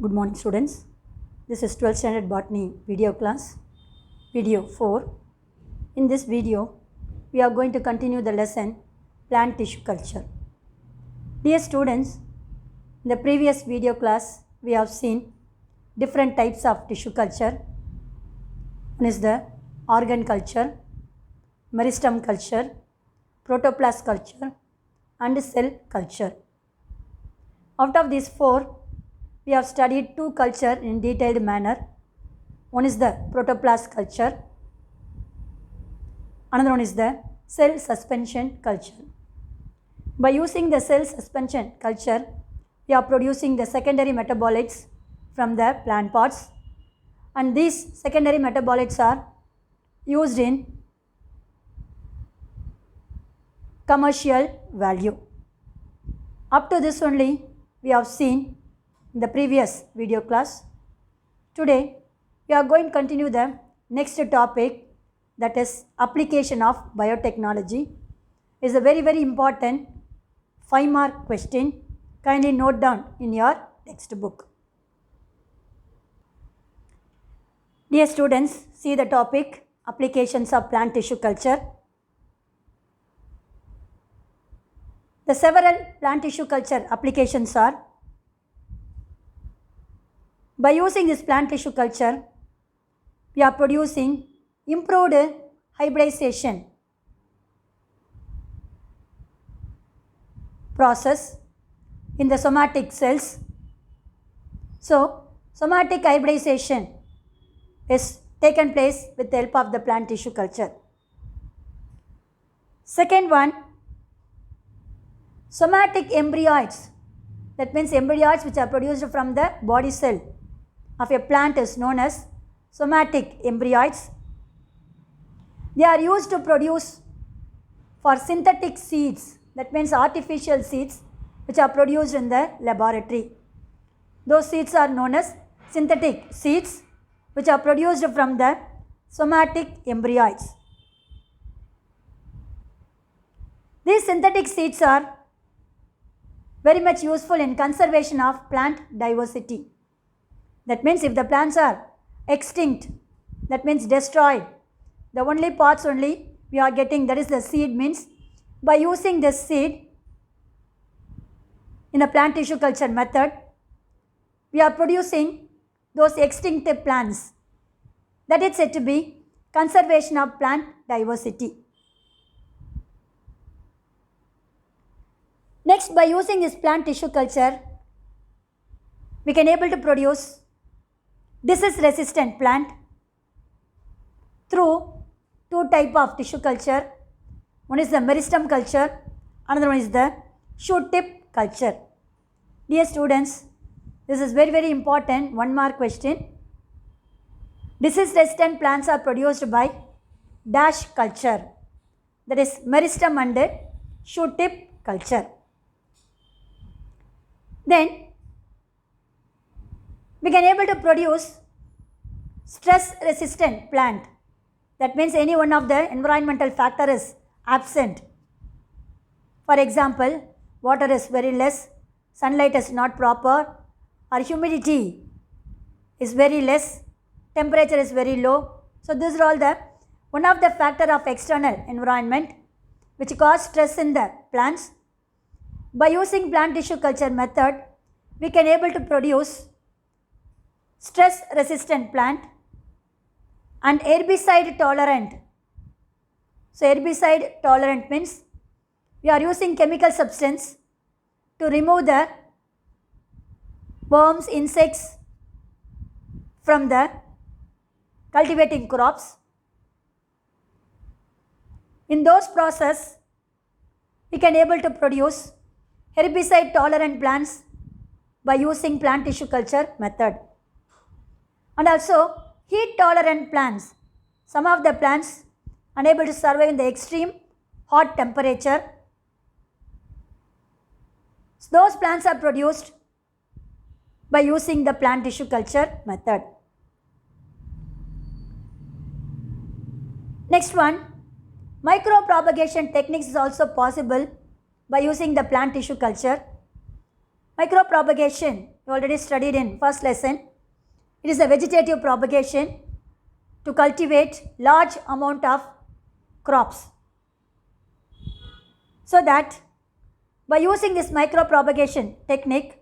Good morning students. This is 12th standard botany video class, video 4. In this video, we are going to continue the lesson plant tissue culture. Dear students, in the previous video class, we have seen different types of tissue culture. One is the organ culture, meristem culture, protoplast culture and cell culture. Out of these four, we have studied two culture in detailed manner. One is the protoplast culture, another one is the cell suspension culture. By using the cell suspension culture, we are producing the secondary metabolites from the plant parts, and these secondary metabolites are used in commercial value. Up to this only we have seen in the previous video class. Today we are going to continue the next topic, that is application of biotechnology. It is a very important 5-mark question. Kindly note down in your textbook. Dear students, see the topic applications of plant tissue culture. The several plant tissue culture applications are: by using this plant tissue culture, we are producing improved hybridization process in the somatic cells. So, somatic hybridization is taken place with the help of the plant tissue culture. Second one, somatic embryoids, that means embryoids which are produced from the body cell of a plant is known as somatic embryoids. They are used to produce for synthetic seeds, that means artificial seeds which are produced in the laboratory. Those seeds are known as synthetic seeds which are produced from the somatic embryoids. These synthetic seeds are very much useful in conservation of plant diversity. That means if the plants are extinct, that means destroyed, the only parts only we are getting, that is the seed, means by using this seed in a plant tissue culture method, we are producing those extinct plants. That is said to be conservation of plant diversity. Next, by using this plant tissue culture, we can able to produce disease resistant plant through two type of tissue culture. One is the meristem culture, another one is the shoot tip culture. Dear students, this is very important 1-mark question. Disease resistant plants are produced by dash culture, that is meristem and shoot tip culture. Then we can able to produce stress resistant plant, that means any one of the environmental factor is absent. For example, water is very less, sunlight is not proper, or humidity is very less, temperature is very low. So these are all the one of the factor of external environment which cause stress in the plants. By using plant tissue culture method, we can able to produce stress resistant plant and herbicide tolerant. So herbicide tolerant means we are using chemical substance to remove the worms, insects from the cultivating crops. In those process, we can able to produce herbicide tolerant plants by using plant tissue culture method. And also heat tolerant plants. Some of the plants unable to survive in the extreme hot temperature. So those plants are produced by using the plant tissue culture method. Next one, micropropagation techniques is also possible by using the plant tissue culture. Micropropagation you already studied in first lesson. It is a vegetative propagation to cultivate large amount of crops. So that by using this micropropagation technique,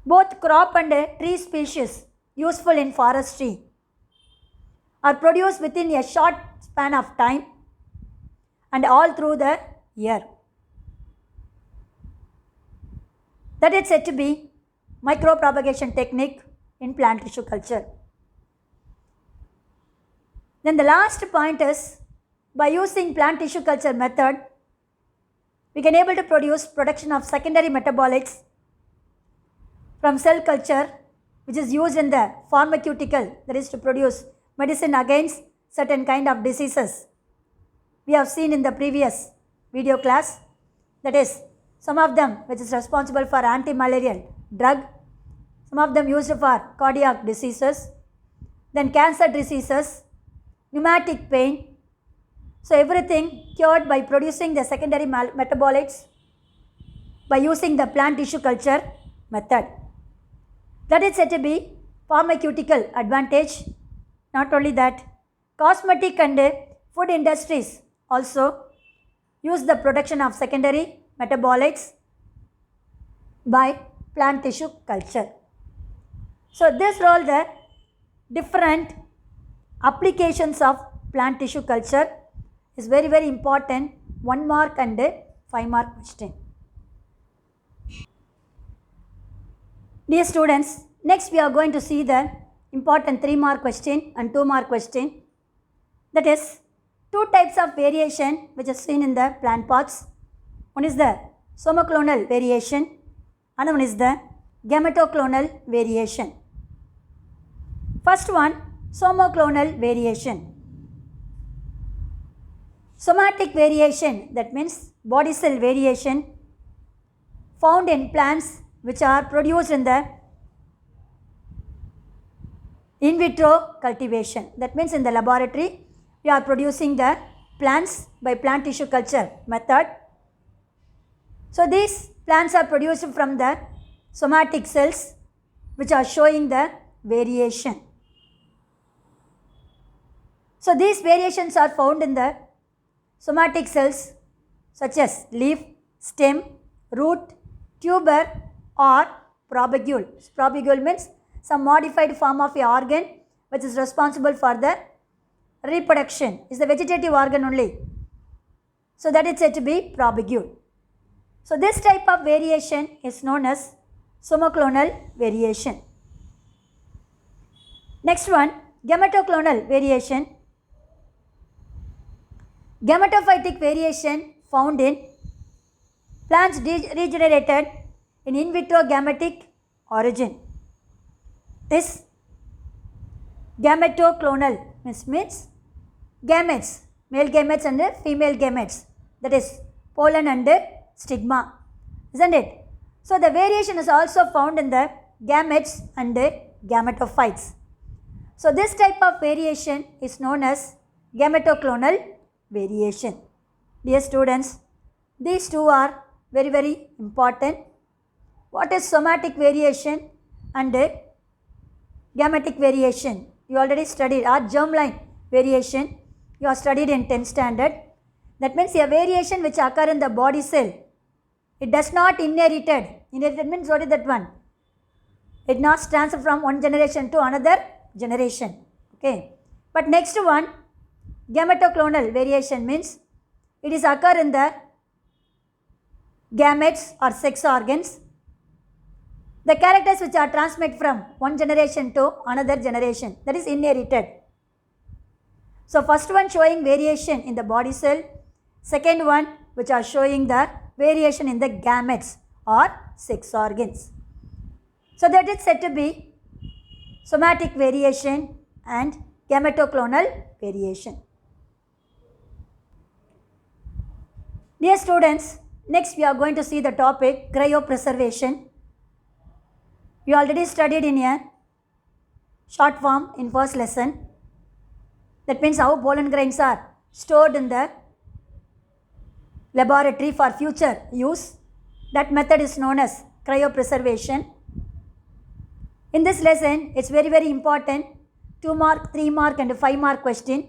both crop and tree species useful in forestry are produced within a short span of time and all through the year. That is said to be micropropagation technique in plant tissue culture. Then the last point is, by using plant tissue culture method, we can able to produce production of secondary metabolites from cell culture, which is used in the pharmaceutical, that is to produce medicine against certain kind of diseases. We have seen in the previous video class, that is some of them which is responsible for anti-malarial drug, some of them used for cardiac diseases, then cancer diseases, pneumatic pain. So everything cured by producing the secondary metabolites by using the plant tissue culture method. That is said to be pharmaceutical advantage. Not only that, cosmetic and food industries also use the production of secondary metabolites by plant tissue culture. So these are all the different applications of plant tissue culture. Is very, very important, 1 mark and 5 mark question. Dear students, next we are going to see the important 3 mark question and 2 mark question. That is, 2 types of variation which is seen in the plant pots. One is the somoclonal variation, another one is the gametoclonal variation. First one, somoclonal variation. Somatic variation, that means body cell variation found in plants which are produced in the in vitro cultivation. That means in the laboratory we are producing the plants by plant tissue culture method. So these plants are produced from the somatic cells which are showing the variation. So these variations are found in the somatic cells such as leaf, stem, root, tuber or probigule. Probigule means some modified form of a organ which is responsible for the reproduction. It's the vegetative organ only. So that is said to be probigule. So this type of variation is known as somoclonal variation. Next one, gametoclonal variation. Gametophytic variation found in plants regenerated in vitro gametic origin. This gametoclonal means gametes, male gametes and female gametes, that is pollen and stigma, isn't it? So the variation is also found in the gametes and gametophytes. So this type of variation is known as gametoclonal variation. Dear students, these two are very, very important. What is somatic variation and gametic variation? You already studied. Or germline variation, you have studied in 10th standard. That means a variation which occur in the body cell. It does not inherited. Inherited means what is that one? It not transfer from one generation to another generation. Okay. But next one, gametoclonal variation means it is occur in the gametes or sex organs. The characters which are transmitted from one generation to another generation, that is inherited. So first one showing variation in the body cell, second one which are showing the variation in the gametes or sex organs. So that is said to be somatic variation and gametoclonal variation. Dear students, next we are going to see the topic cryopreservation. You already studied in a short form in first lesson. That means how pollen grains are stored in the laboratory for future use. That method is known as cryopreservation. In this lesson, it's very, very important. 2 mark, 3 mark and 5 mark question.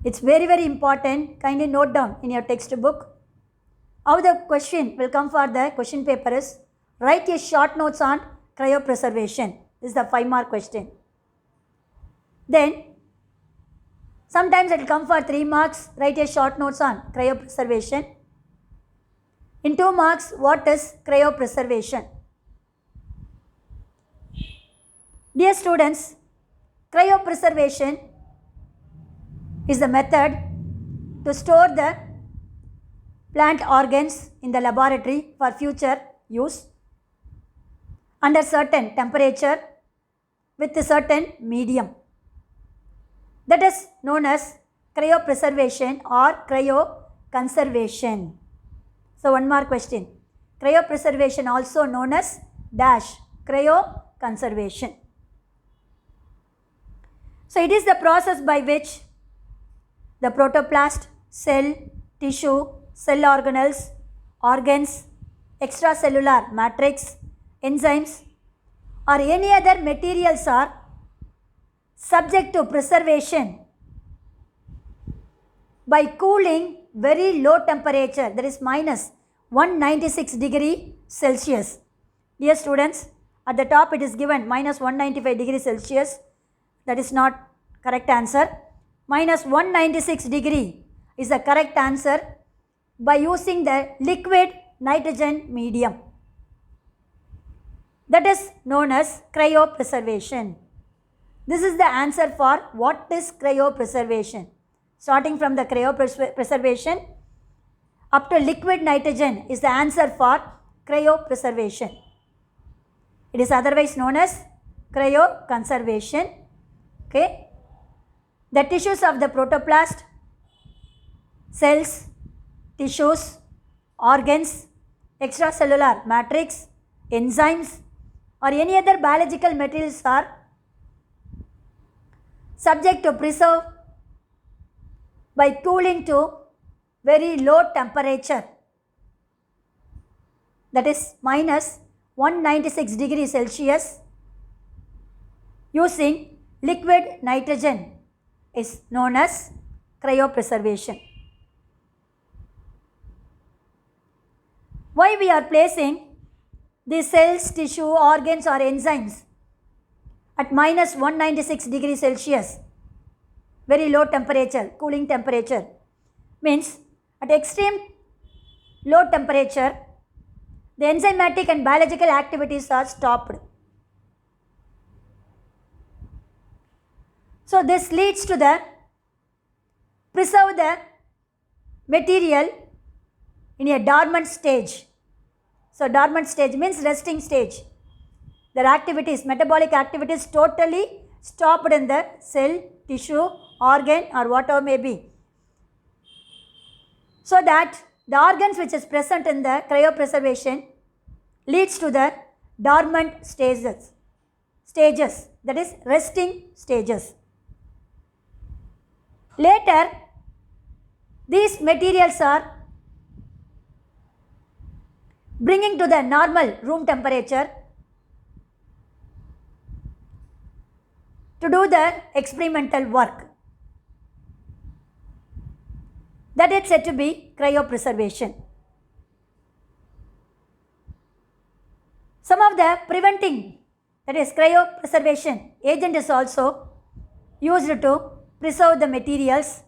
It's very, very important. Kindly note down in your textbook. How the question will come for the question paper is, write a short notes on cryopreservation. This is the 5 mark question. Then, sometimes it will come for 3 marks, write a short notes on cryopreservation. In 2 marks, what is cryopreservation? Dear students, cryopreservation is the method to store the plant organs in the laboratory for future use under certain temperature with a certain medium. That is known as cryopreservation or cryoconservation. So 1 mark question. Cryopreservation also known as dash cryoconservation. So it is the process by which the protoplast, cell, tissue, cell organelles, organs, extracellular matrix, enzymes or any other materials are subject to preservation by cooling very low temperature, that is minus 196 degree Celsius. Dear students, at the top it is given minus 195 degree Celsius. That is not correct answer. Minus 196 degree is the correct answer by using the liquid nitrogen medium. That is known as cryopreservation. This is the answer for what is cryopreservation. Starting from the cryopreservation up to liquid nitrogen is the answer for cryopreservation. It is otherwise known as cryoconservation. Okay. The tissues of the protoplast, cells, tissues, organs, extracellular matrix, enzymes or any other biological materials are subject to preserve by cooling to very low temperature, that is minus 196 degrees Celsius, using liquid nitrogen is known as cryopreservation. Why we are placing the cells, tissue, organs or enzymes at minus 196 degrees Celsius, very low temperature, cooling temperature, means at extreme low temperature, the enzymatic and biological activities are stopped. So this leads to the preserve the material in a dormant stage. So dormant stage means resting stage. Their activities, metabolic activities totally stopped in the cell, tissue, organ or whatever may be. So that the organs which is present in the cryopreservation leads to the dormant stages, that is resting stages. Later, these materials are bringing to the normal room temperature to do the experimental work. That is said to be cryopreservation. Some of the preventing, that is cryopreservation agent is also used to preserve the materials,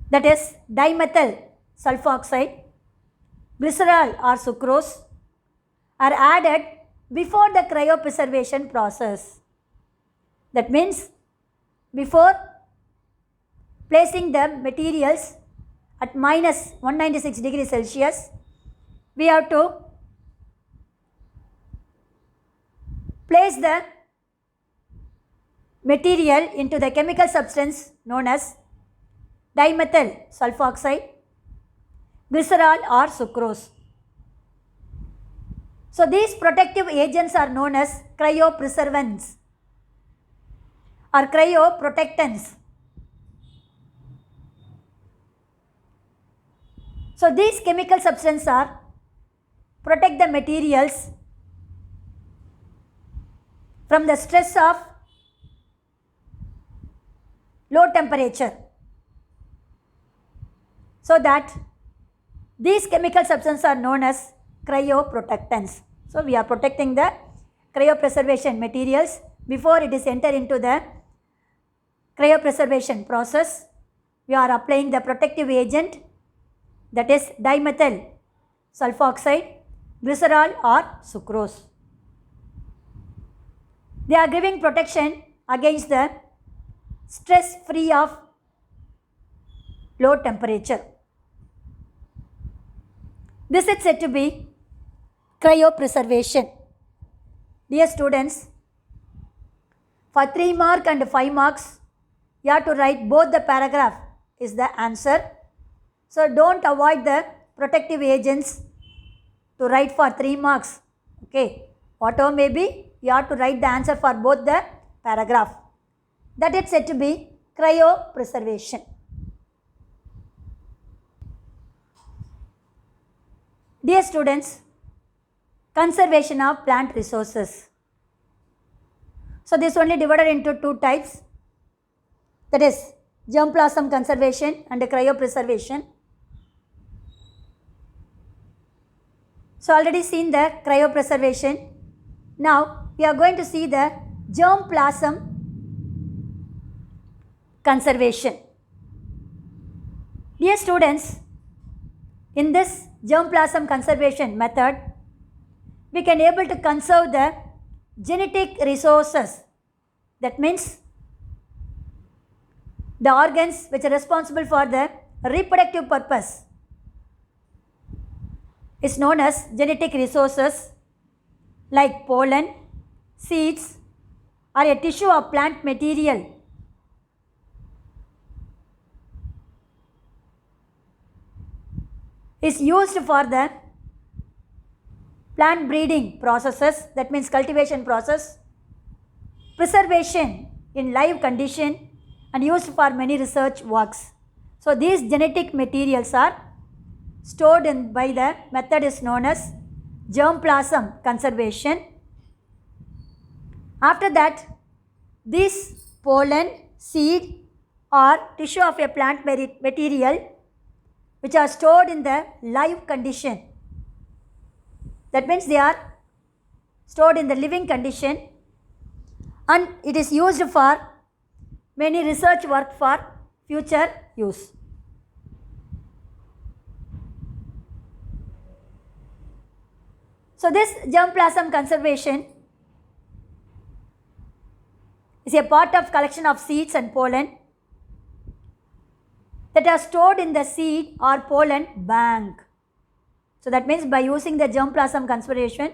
that is dimethyl sulfoxide, glycerol or sucrose are added before the cryopreservation process. That means before placing the materials at minus 196 degrees Celsius, we have to place the material into the chemical substance known as dimethyl sulfoxide, glycerol or sucrose. So these protective agents are known as cryopreservants or cryoprotectants. So these chemical substances are protect the materials from the stress of low temperature, so that these chemical substances are known as cryoprotectants. So we are protecting the cryopreservation materials before it is entered into the cryopreservation process. We are applying the protective agent, that is dimethyl sulfoxide, glycerol or sucrose. They are giving protection against the stress free of low temperature. This is said to be cryopreservation. Dear students, for 3 marks and 5 marks, you have to write both the paragraph is the answer. So don't avoid the protective agents to write for 3 marks. Okay, whatever may be, you have to write the answer for both the paragraph. That is said to be cryopreservation. Dear students, conservation of plant resources. So this only divided into 2 types, that is germplasm conservation and cryopreservation. So already seen the cryopreservation. Now we are going to see the germplasm conservation. Dear students, in this germplasm conservation method, we can able to conserve the genetic resources. That means the organs which are responsible for the reproductive purpose is known as genetic resources, like pollen, seeds, or a tissue of plant material. Is used for the plant breeding processes, that means cultivation process, preservation in live condition, and used for many research works. So these genetic materials are stored in by the method is known as germplasm conservation. After that, this pollen, seed or tissue of a plant material which are stored in the live condition, that means they are stored in the living condition, and it is used for many research work for future use. So this germplasm conservation is a part of collection of seeds and pollen that are stored in the seed or pollen bank. So that means by using the germplasm conservation,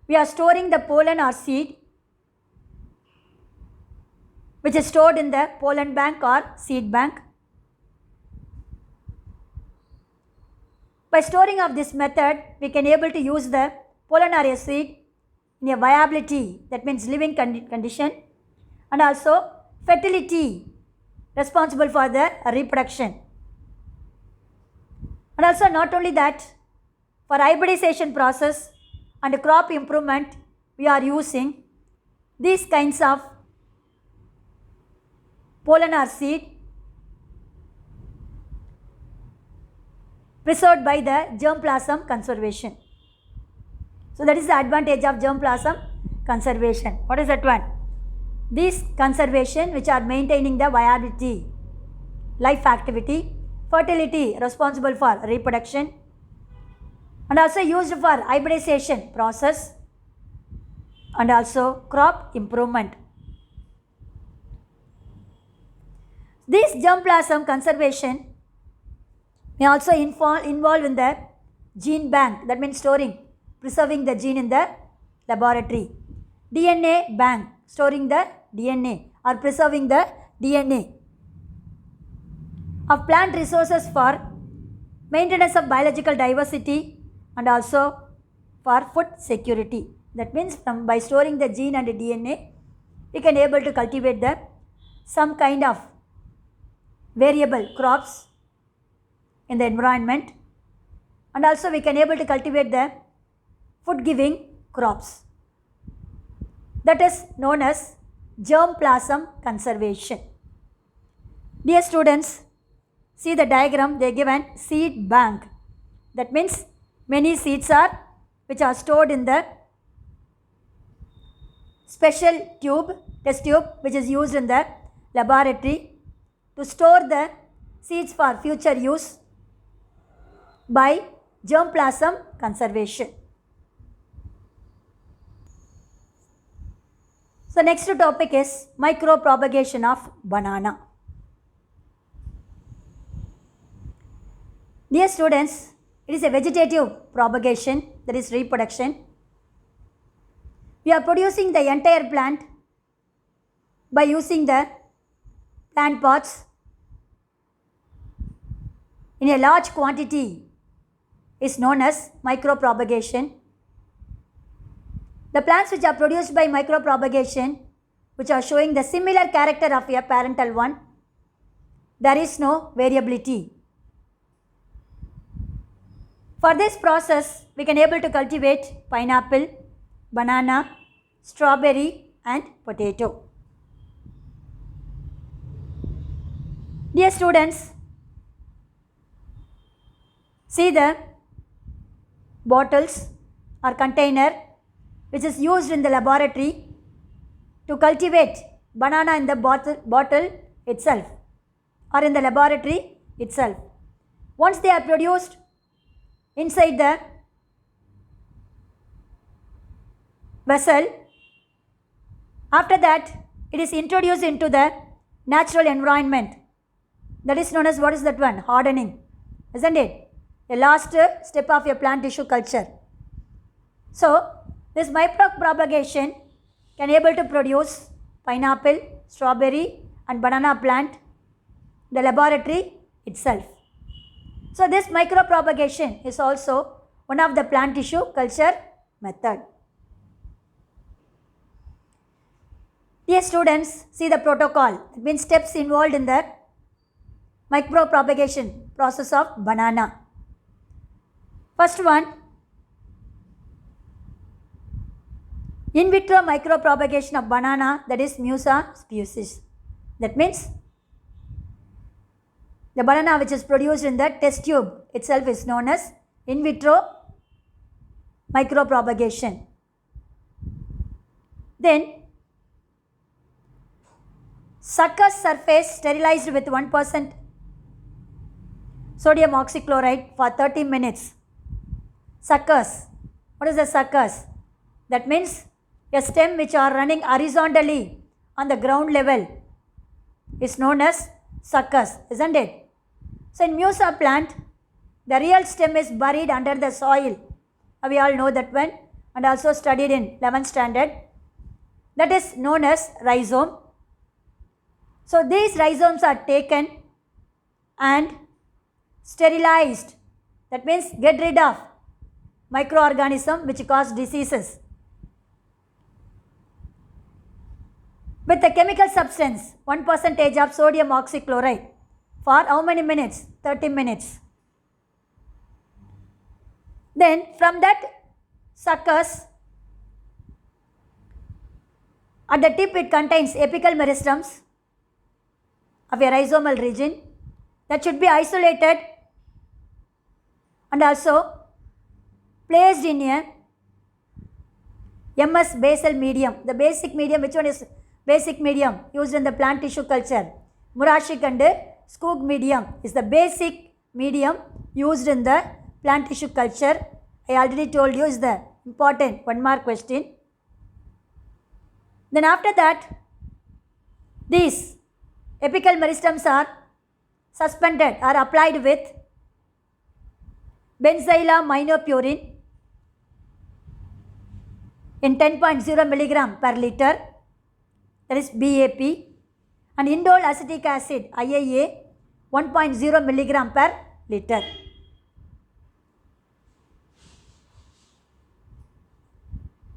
we are storing the pollen or seed which is stored in the pollen bank or seed bank. By storing of this method, we can able to use the pollen or a seed in a viability, that means living condition, and also fertility, responsible for the reproduction. And also not only that, for hybridization process and crop improvement, we are using these kinds of pollen or seed preserved by the germplasm conservation. So that is the advantage of germplasm conservation. What is that one? These conservation which are maintaining the viability, life activity, fertility responsible for reproduction, and also used for hybridization process and also crop improvement. This germplasm conservation may also involve in the gene bank, that means preserving the gene in the laboratory. DNA bank, storing the DNA or preserving the DNA of plant resources for maintenance of biological diversity and also for food security. That means by storing the gene and the DNA, we can able to cultivate some kind of variable crops in the environment, and also we can able to cultivate the food giving crops. That is known as germplasm conservation. Dear students, see the diagram, they given seed bank. That means many seeds are which are stored in the special test tube which is used in the laboratory to store the seeds for future use by germplasm conservation. So next topic is micropropagation of banana. Dear students, it is a vegetative propagation, that is reproduction. We are producing the entire plant by using the plant pots in a large quantity is known as micropropagation. The plants which are produced by micropropagation, which are showing the similar character of a parental one, there is no variability. For this process, we can able to cultivate pineapple, banana, strawberry and potato. Dear students, see the bottles or container which is used in the laboratory to cultivate banana in the bottle itself or in the laboratory itself. Once they are produced inside the vessel, after that it is introduced into the natural environment. That is known as, what is that one? Hardening, isn't it? The last step of your plant tissue culture. So this micropropagation can able to produce pineapple, strawberry and banana plant in the laboratory itself. So this micropropagation is also one of the plant tissue culture method. Dear students, see the protocol. It means steps involved in the micropropagation process of banana. First one, in vitro micropropagation of banana, that is Musa species. That means the banana which is produced in the test tube itself is known as in vitro micropropagation. Then sucker surface sterilized with 1% sodium oxychloride for 30 minutes. Suckers. What is the suckers? That means a stem which are running horizontally on the ground level is known as suckers, isn't it? So in Musa plant, the real stem is buried under the soil. We all know that one and also studied in 11th standard. That is known as rhizome. So these rhizomes are taken and sterilized. That means get rid of microorganism which cause diseases with a chemical substance 1% of sodium oxychloride for how many minutes? 30 minutes. Then from that suckers, at the tip it contains apical meristems of a rhizomal region that should be isolated and also placed in a MS basal medium. The basic medium, which one is basic medium used in the plant tissue culture? Murashik and Skoog medium is the basic medium used in the plant tissue culture. I already told you is the important 1 mark question. Then after that, these apical meristems are suspended or applied with benzylaminopurin in 10.0 milligram per liter, that is BAP, and indole acetic acid IAA 1.0 milligram per liter.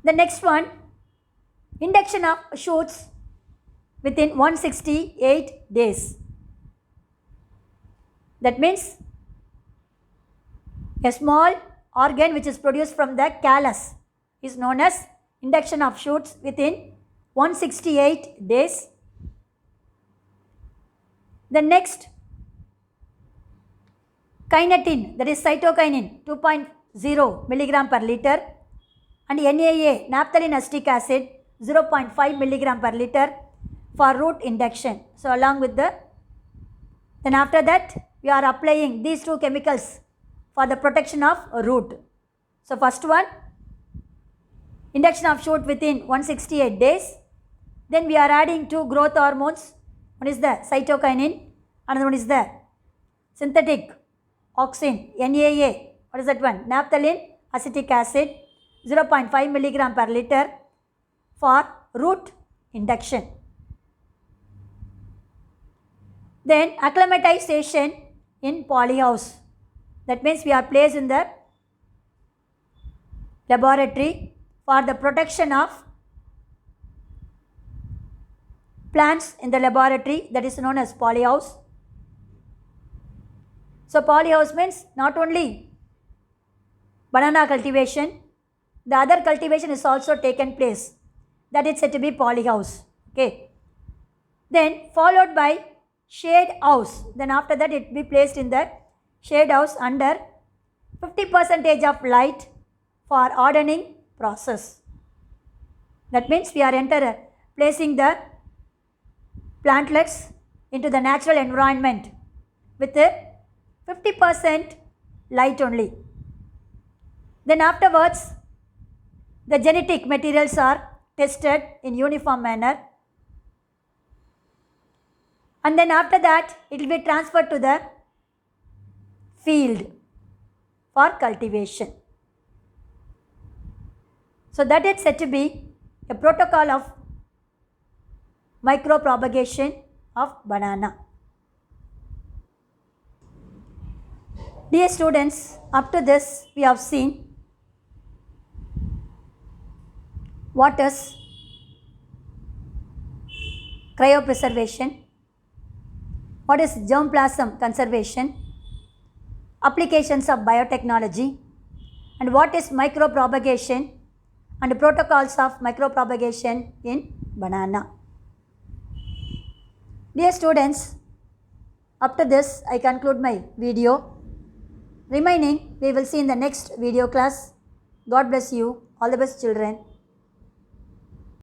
The next one, induction of shoots within 168 days. That means A small organ which is produced from the callus is known as induction of shoots within 168 days. The next, kinetin, that is cytokinin, 2.0 milligram per liter, and NAA, naphthalene acetic acid, 0.5 milligram per liter for root induction. So along with then after that we are applying these two chemicals for the protection of root. So first one, induction of shoot within 168 days. Then we are adding two growth hormones. One is the cytokinin, another one is the synthetic auxin, NAA. What is that one? Naphthalene acetic acid, 0.5 milligram per liter for root induction. Then acclimatization in polyhouse. That means we are placed in the laboratory for the protection of plants in the laboratory, that is known as polyhouse. So polyhouse means not only banana cultivation, the other cultivation is also taken place. That is said to be polyhouse. Okay. Then followed by shade house. Then after that it will be placed in the shade house under 50% of light for hardening process. That means we are placing the plantlets into the natural environment with a 50% light only. Then afterwards, the genetic materials are tested in uniform manner, and then after that it will be transferred to the field for cultivation. So that is said to be a protocol of micropropagation of banana. Dear students, up to this we have seen what is cryopreservation, what is germplasm conservation, applications of biotechnology, and what is micropropagation and protocols of micropropagation in banana. Dear students, up to this I conclude my video. Remaining we will see in the next video class. God bless you. All the best children.